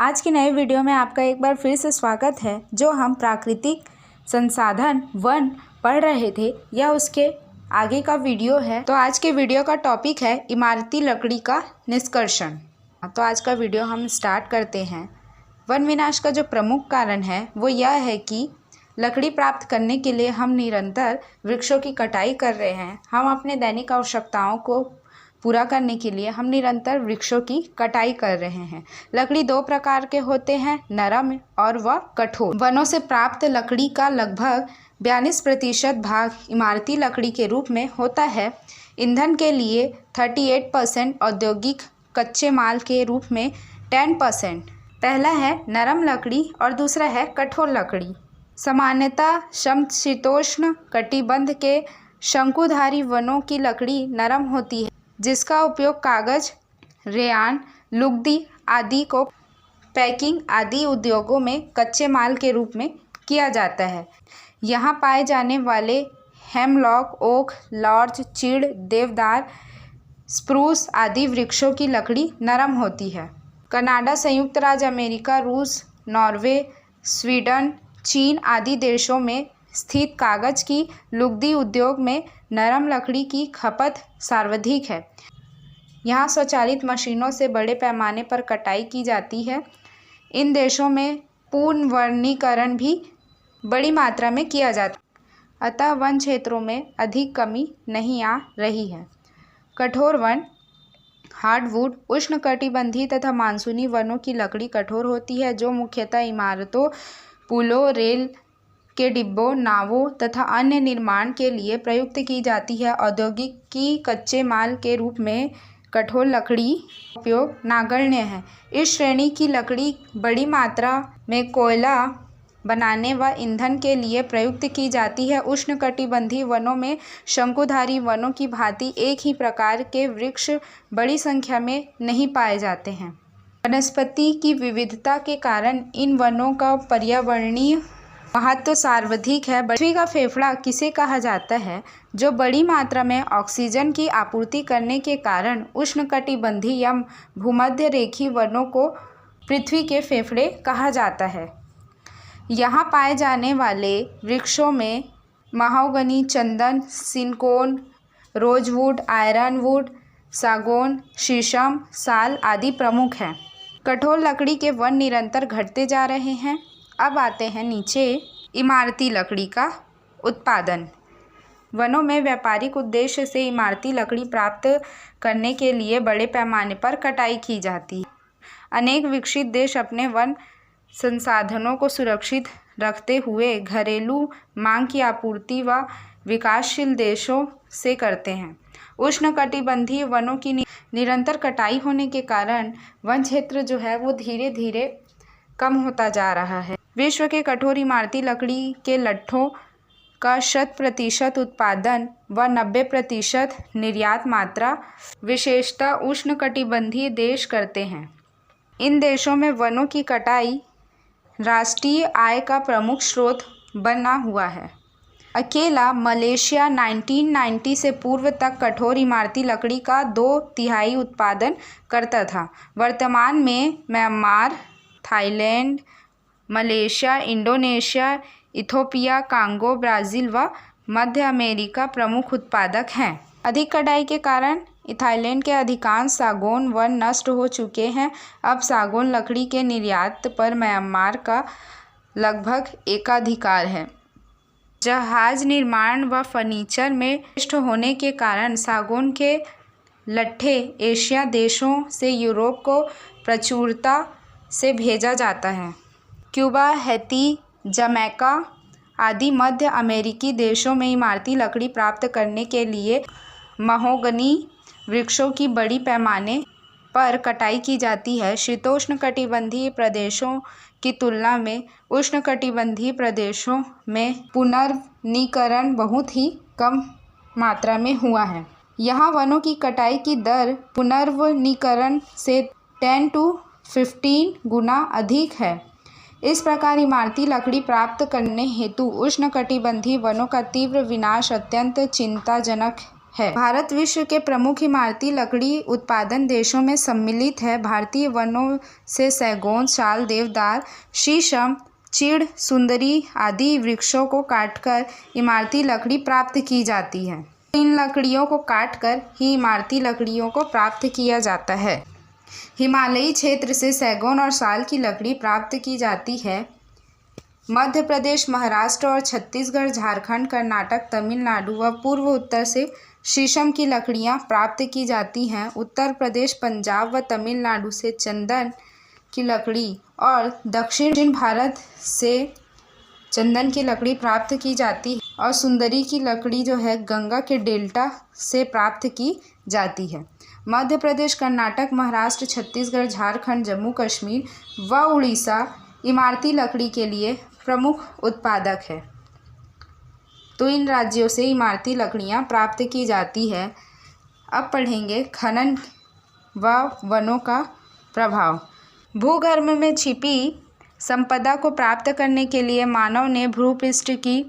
आज के नए वीडियो में आपका एक बार फिर से स्वागत है। जो हम प्राकृतिक संसाधन वन पढ़ रहे थे यह उसके आगे का वीडियो है। तो आज के वीडियो का टॉपिक है इमारती लकड़ी का निष्कर्षण। तो आज का वीडियो हम स्टार्ट करते हैं। वन विनाश का जो प्रमुख कारण है वो यह है कि लकड़ी प्राप्त करने के लिए हम निरंतर वृक्षों की कटाई कर रहे हैं। हम अपने दैनिक आवश्यकताओं को पूरा करने के लिए हम निरंतर वृक्षों की कटाई कर रहे हैं। लकड़ी दो प्रकार के होते हैं, नरम और व कठोर। वनों से प्राप्त लकड़ी का लगभग 42% भाग इमारती लकड़ी के रूप में होता है। ईंधन के लिए 38%, औद्योगिक कच्चे माल के रूप में 10%। पहला है नरम लकड़ी और दूसरा है कठोर लकड़ी। सामान्यतः समशीतोष्ण कटिबंध के शंकुधारी वनों की लकड़ी नरम होती है, जिसका उपयोग कागज, रेयान, लुगदी आदि को पैकिंग आदि उद्योगों में कच्चे माल के रूप में किया जाता है। यहाँ पाए जाने वाले हेमलॉक, ओक, लॉर्च, चीड़, देवदार, स्प्रूस आदि वृक्षों की लकड़ी नरम होती है। कनाडा, संयुक्त राज्य अमेरिका, रूस, नॉर्वे, स्वीडन, चीन आदि देशों में स्थित कागज की लुगदी उद्योग में नरम लकड़ी की खपत सर्वाधिक है। यहाँ स्वचालित मशीनों से बड़े पैमाने पर कटाई की जाती है। इन देशों में पुनर्वनीकरण भी बड़ी मात्रा में किया जाता है, अतः वन क्षेत्रों में अधिक कमी नहीं आ रही है। कठोर वन, हार्डवुड, उष्णकटिबंधीय तथा मानसूनी वनों की लकड़ी कठोर होती है, जो मुख्यतः इमारतों, पुलों, रेल के डिब्बों, नावों तथा अन्य निर्माण के लिए प्रयुक्त की जाती है। औद्योगिक की कच्चे माल के रूप में कठोर लकड़ी उपयोग नगण्य है। इस श्रेणी की लकड़ी बड़ी मात्रा में कोयला बनाने व ईंधन के लिए प्रयुक्त की जाती है। उष्णकटिबंधीय वनों में शंकुधारी वनों की भांति एक ही प्रकार के वृक्ष बड़ी संख्या में नहीं पाए जाते हैं। वनस्पति की विविधता के कारण इन वनों का पर्यावरणीय महत्व सर्वाधिक है। पृथ्वी का फेफड़ा किसे कहा जाता है, जो बड़ी मात्रा में ऑक्सीजन की आपूर्ति करने के कारण उष्णकटिबंधीय या भूमध्य रेखीय वनों को पृथ्वी के फेफड़े कहा जाता है। यहाँ पाए जाने वाले वृक्षों में महोगनी, चंदन, सिनकोन, रोजवुड, आयरनवुड, सागौन, शीशम, साल आदि प्रमुख हैं। कठोर लकड़ी के वन निरंतर घटते जा रहे हैं। अब आते हैं नीचे इमारती लकड़ी का उत्पादन। वनों में व्यापारिक उद्देश्य से इमारती लकड़ी प्राप्त करने के लिए बड़े पैमाने पर कटाई की जाती है। अनेक विकसित देश अपने वन संसाधनों को सुरक्षित रखते हुए घरेलू मांग की आपूर्ति व विकासशील देशों से करते हैं। उष्णकटिबंधीय वनों की निरंतर कटाई होने के कारण वन क्षेत्र जो है वो धीरे धीरे कम होता जा रहा है। विश्व के कठोर इमारती लकड़ी के लट्ठों का 100% उत्पादन व 90% निर्यात मात्रा विशेषतः उष्णकटिबंधीय देश करते हैं। इन देशों में वनों की कटाई राष्ट्रीय आय का प्रमुख स्रोत बना हुआ है। अकेला मलेशिया 1990 से पूर्व तक कठोर इमारती लकड़ी का 2/3 उत्पादन करता था। वर्तमान में Myanmar, Thailand, Malaysia, Indonesia, Ethiopia, Congo, Brazil व मध्य अमेरिका प्रमुख उत्पादक हैं। अधिक कटाई के कारण थाईलैंड के अधिकांश सागौन वन नष्ट हो चुके हैं। अब सागौन लकड़ी के निर्यात पर म्यांमार का लगभग एकाधिकार है। जहाज निर्माण व फर्नीचर में नष्ट होने के कारण सागौन के लट्ठे एशिया देशों से यूरोप को प्रचुरता से भेजा जाता है। क्यूबा, हैती, जमैका आदि मध्य अमेरिकी देशों में इमारती लकड़ी प्राप्त करने के लिए महोगनी वृक्षों की बड़ी पैमाने पर कटाई की जाती है। शीतोष्णकटिबंधीय प्रदेशों की तुलना में उष्णकटिबंधीय प्रदेशों में पुनर्वनीकरण बहुत ही कम मात्रा में हुआ है। यहाँ वनों की कटाई की दर पुनर्वनीकरण से 10 से 15 गुना अधिक है। इस प्रकार इमारती लकड़ी प्राप्त करने हेतु उष्णकटिबंधीय वनों का तीव्र विनाश अत्यंत चिंताजनक है। भारत विश्व के प्रमुख इमारती लकड़ी उत्पादन देशों में सम्मिलित है। भारतीय वनों से सैगोन, साल, देवदार, शीशम, चीड़, सुंदरी आदि वृक्षों को काटकर इमारती लकड़ी प्राप्त की जाती है। इन लकड़ियों को काटकर ही इमारती लकड़ियों को प्राप्त किया जाता है। हिमालयी क्षेत्र से सैगोन और साल की लकड़ी प्राप्त की जाती है। मध्य प्रदेश, महाराष्ट्र और छत्तीसगढ़, झारखंड, कर्नाटक, तमिलनाडु व पूर्व उत्तर से शीशम की लकड़ियां प्राप्त की जाती हैं। उत्तर प्रदेश, पंजाब व तमिलनाडु से चंदन की लकड़ी और दक्षिण भारत से चंदन की लकड़ी प्राप्त की जाती है और सुंदरी की लकड़ी जो है गंगा के डेल्टा से प्राप्त की जाती है। मध्य प्रदेश, कर्नाटक, महाराष्ट्र, छत्तीसगढ़, झारखंड, जम्मू कश्मीर व उड़ीसा इमारती लकड़ी के लिए प्रमुख उत्पादक है। तो इन राज्यों से इमारती लकड़ियां प्राप्त की जाती है। अब पढ़ेंगे खनन व वनों का प्रभाव। भूगर्भ में छिपी संपदा को प्राप्त करने के लिए मानव ने भूपृष्ठ की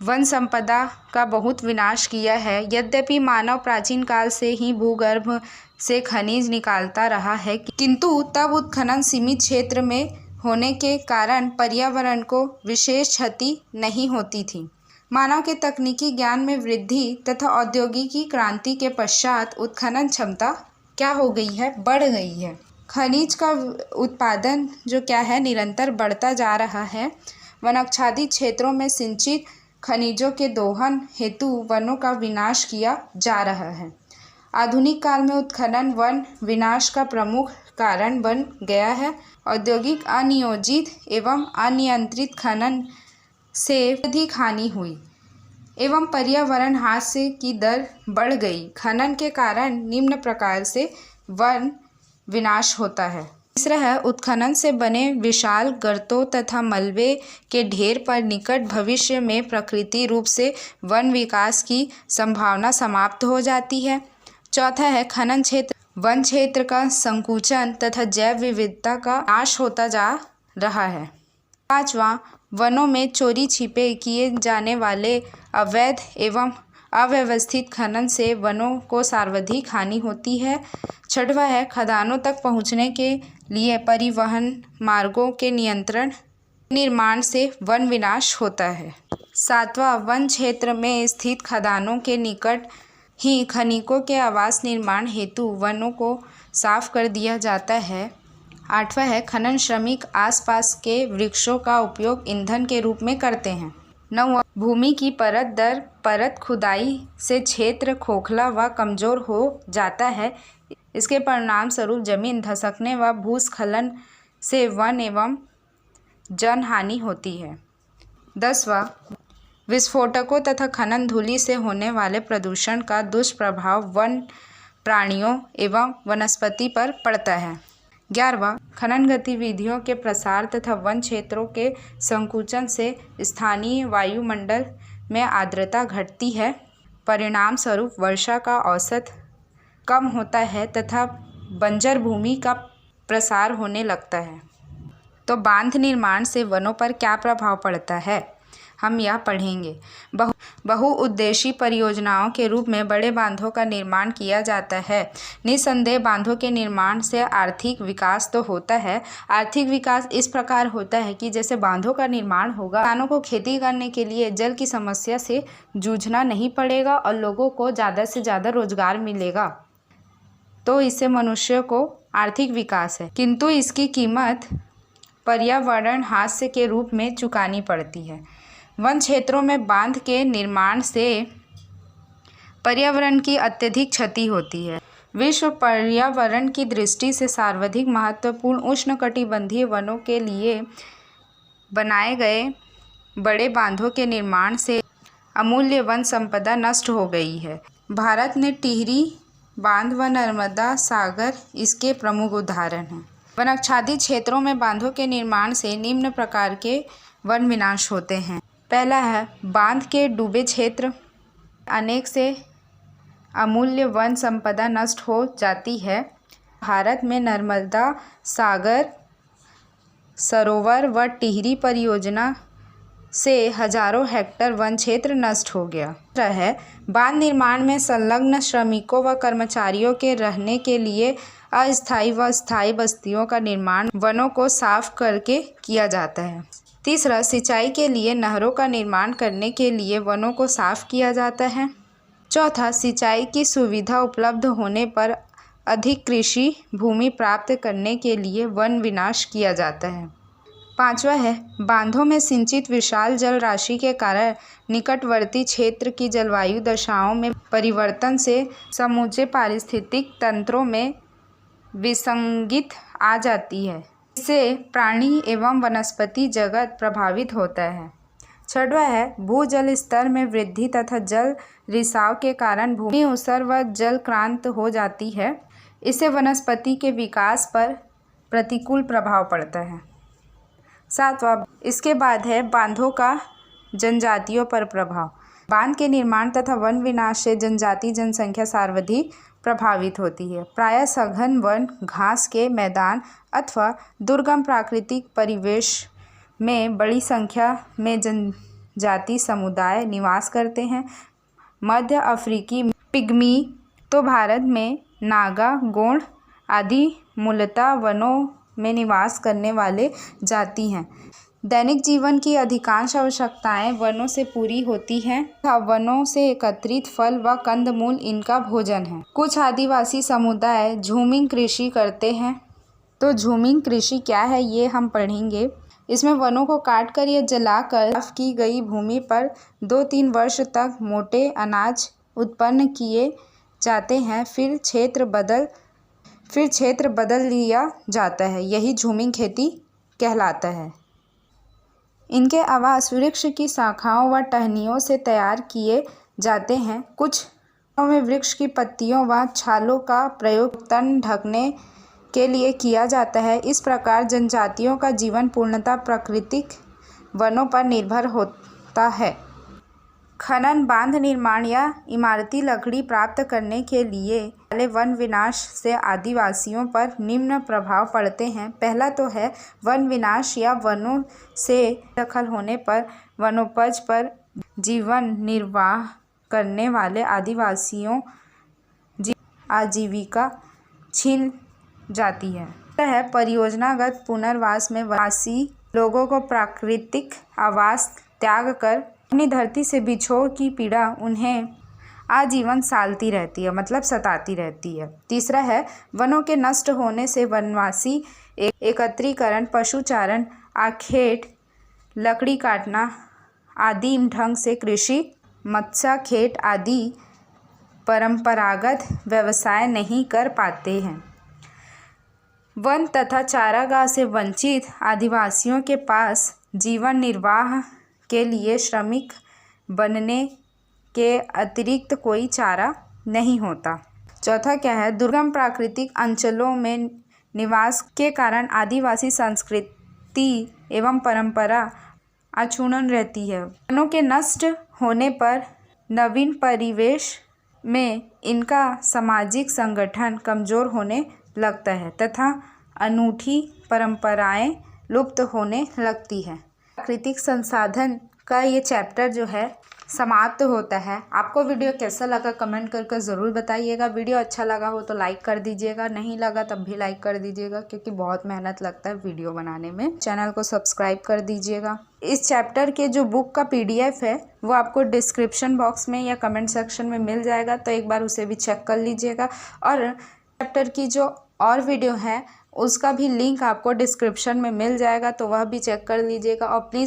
वन संपदा का बहुत विनाश किया है। यद्यपि मानव प्राचीन काल से ही भूगर्भ से खनिज निकालता रहा है, किंतु तब उत्खनन सीमित क्षेत्र में होने के कारण पर्यावरण को विशेष क्षति नहीं होती थी। मानव के तकनीकी ज्ञान में वृद्धि तथा औद्योगिकी क्रांति के पश्चात उत्खनन क्षमता क्या हो गई है, बढ़ गई है। खनिज का उत्पादन जो क्या है निरंतर बढ़ता जा रहा है। वनाच्छादित क्षेत्रों में सिंचित खनिजों के दोहन हेतु वनों का विनाश किया जा रहा है। आधुनिक काल में उत्खनन वन विनाश का प्रमुख कारण बन गया है। औद्योगिक अनियोजित एवं अनियंत्रित खनन से अधिक हानि हुई एवं पर्यावरण ह्रास की दर बढ़ गई। खनन के कारण निम्न प्रकार से वन विनाश होता है। तीसरा है उत्खनन से बने विशाल गर्तों तथा मलबे के ढेर पर निकट भविष्य में प्राकृतिक रूप से वन विकास की संभावना समाप्त हो जाती है। चौथा है खनन क्षेत्र वन क्षेत्र का संकुचन तथा जैव विविधता का नाश होता जा रहा है। पांचवा, वनों में चोरी छिपे किए जाने वाले अवैध एवं अव्यवस्थित खनन से वनों को सर्वाधिक हानि होती है। छठवां है खदानों तक पहुंचने के लिए परिवहन मार्गों के निर्माण से वन विनाश होता है। सातवां, वन क्षेत्र में स्थित खदानों के निकट ही खनिकों के आवास निर्माण हेतु वनों को साफ कर दिया जाता है। आठवां है खनन श्रमिक आसपास के वृक्षों का उपयोग ईंधन के रूप में करते हैं। नौवां, भूमि की परत दर परत खुदाई से क्षेत्र खोखला व कमजोर हो जाता है। इसके परिणाम स्वरूप जमीन धसकने व भूस्खलन से वन एवं जन हानि होती है। 10वां, विस्फोटकों तथा खनन धूलि से होने वाले प्रदूषण का दुष्प्रभाव वन प्राणियों एवं वनस्पति पर पड़ता है। 11वां, खनन गतिविधियों के प्रसार तथा वन क्षेत्रों के संकुचन से स्थानीय वायुमंडल में आर्द्रता घटती है। परिणाम स्वरूप वर्षा का औसत कम होता है तथा बंजर भूमि का प्रसार होने लगता है। तो बांध निर्माण से वनों पर क्या प्रभाव पड़ता है, हम यह पढ़ेंगे। बहुउद्देशीय परियोजनाओं के रूप में बड़े बांधों का निर्माण किया जाता है। निस्संदेह बांधों के निर्माण से आर्थिक विकास तो होता है। आर्थिक विकास इस प्रकार होता है कि जैसे बांधों का निर्माण होगा, किसानों को खेती करने के लिए जल की समस्या से जूझना नहीं पड़ेगा और लोगों को ज़्यादा से ज़्यादा रोजगार मिलेगा। तो इससे मनुष्य को आर्थिक विकास है, किंतु इसकी कीमत पर्यावरण हास्य के रूप में चुकानी पड़ती है। वन क्षेत्रों में बांध के निर्माण से पर्यावरण की अत्यधिक क्षति होती है। विश्व पर्यावरण की दृष्टि से सर्वाधिक महत्वपूर्ण उष्णकटिबंधीय वनों के लिए बनाए गए बड़े बांधों के निर्माण से अमूल्य वन संपदा नष्ट हो गई है। भारत में टिहरी बांध व नर्मदा सागर इसके प्रमुख उदाहरण हैं। वनाच्छादित क्षेत्रों में बांधों के निर्माण से निम्न प्रकार के वन विनाश होते हैं। पहला है बांध के डूबे क्षेत्र, अनेक से अमूल्य वन संपदा नष्ट हो जाती है। भारत में नर्मदा सागर सरोवर व टिहरी परियोजना से हजारों हेक्टेयर वन क्षेत्र नष्ट हो गया है। बांध निर्माण में संलग्न श्रमिकों व कर्मचारियों के रहने के लिए अस्थायी व स्थायी बस्तियों का निर्माण वनों को साफ करके किया जाता है। तीसरा, सिंचाई के लिए नहरों का निर्माण करने के लिए वनों को साफ किया जाता है। चौथा, सिंचाई की सुविधा उपलब्ध होने पर अधिक कृषि भूमि प्राप्त करने के लिए वन विनाश किया जाता है। पांचवा है, बांधों में सिंचित विशाल जल राशि के कारण निकटवर्ती क्षेत्र की जलवायु दशाओं में परिवर्तन से समूचे पारिस्थितिक तंत्रों में विसंगति आ जाती है। इससे प्राणी एवं वनस्पति जगत प्रभावित होता है। छठवां है, भूजल स्तर में वृद्धि तथा जल रिसाव के कारण भूमि ऊसर व जलक्रांत हो जाती है। इससे वनस्पति के विकास पर प्रतिकूल प्रभाव पड़ता है। सातवां, इसके बाद है बांधों का जनजातियों पर प्रभाव। बांध के निर्माण तथा वन विनाश से जनजाति जनसंख्या सर्वाधिक प्रभावित होती है। प्रायः सघन वन, घास के मैदान अथवा दुर्गम प्राकृतिक परिवेश में बड़ी संख्या में जनजाति समुदाय निवास करते हैं। मध्य अफ्रीकी पिग्मी तो भारत में नागा, गोंड आदि मूलतः वनों में निवास करने वाले जाति हैं। दैनिक जीवन की अधिकांश आवश्यकताएं वनों से पूरी होती हैं तथा वनों से एकत्रित फल व कंदमूल इनका भोजन है। कुछ आदिवासी समुदाय झूमिंग कृषि करते हैं। तो झूमिंग कृषि क्या है ये हम पढ़ेंगे। इसमें वनों को काटकर या जलाकर साफ की गई भूमि पर 2-3 वर्ष तक मोटे अनाज उत्पन्न किए जाते हैं। फिर क्षेत्र बदल लिया जाता है। यही झूमिंग खेती कहलाता है। इनके आवास वृक्ष की शाखाओं व टहनियों से तैयार किए जाते हैं। कुछ में वृक्ष की पत्तियों व छालों का प्रयोग तन ढकने के लिए किया जाता है। इस प्रकार जनजातियों का जीवन पूर्णतः प्राकृतिक वनों पर निर्भर होता है। खनन, बांध निर्माण या इमारती लकड़ी प्राप्त करने के लिए वाले वन विनाश से आदिवासियों पर निम्न प्रभाव पड़ते हैं। पहला तो है वन विनाश या वनों से दखल होने पर वनोपज पर जीवन निर्वाह करने वाले आदिवासियों आजीविका छिन जाती है। परियोजनागत पुनर्वास में वनवासी लोगों को प्राकृतिक आवास त्याग कर अपनी धरती से बिछोह की पीड़ा उन्हें आजीवन सालती रहती है, मतलब सताती रहती है। तीसरा है वनों के नष्ट होने से वनवासी एकत्रीकरण, पशुचारण, आखेट, लकड़ी काटना आदि ढंग से कृषि, मत्स्य खेत आदि परंपरागत व्यवसाय नहीं कर पाते हैं। वन तथा चारागाह से वंचित आदिवासियों के पास जीवन निर्वाह के लिए श्रमिक बनने के अतिरिक्त कोई चारा नहीं होता। चौथा क्या है, दुर्गम प्राकृतिक अंचलों में निवास के कारण आदिवासी संस्कृति एवं परंपरा अक्षुण्ण रहती है। वनों के नष्ट होने पर नवीन परिवेश में इनका सामाजिक संगठन कमजोर होने लगता है तथा अनूठी परंपराएं लुप्त होने लगती है। प्राकृतिक संसाधन का ये चैप्टर जो है समाप्त होता है। आपको वीडियो कैसा लगा कमेंट करके ज़रूर बताइएगा। वीडियो अच्छा लगा हो तो लाइक कर दीजिएगा, नहीं लगा तब भी लाइक कर दीजिएगा क्योंकि बहुत मेहनत लगता है वीडियो बनाने में। चैनल को सब्सक्राइब कर दीजिएगा। इस चैप्टर के जो बुक का PDF है वो आपको डिस्क्रिप्शन बॉक्स में या कमेंट सेक्शन में मिल जाएगा, तो एक बार उसे भी चेक कर लीजिएगा। और चैप्टर की जो और वीडियो है उसका भी लिंक आपको डिस्क्रिप्शन में मिल जाएगा, तो वह भी चेक कर लीजिएगा। और प्लीज़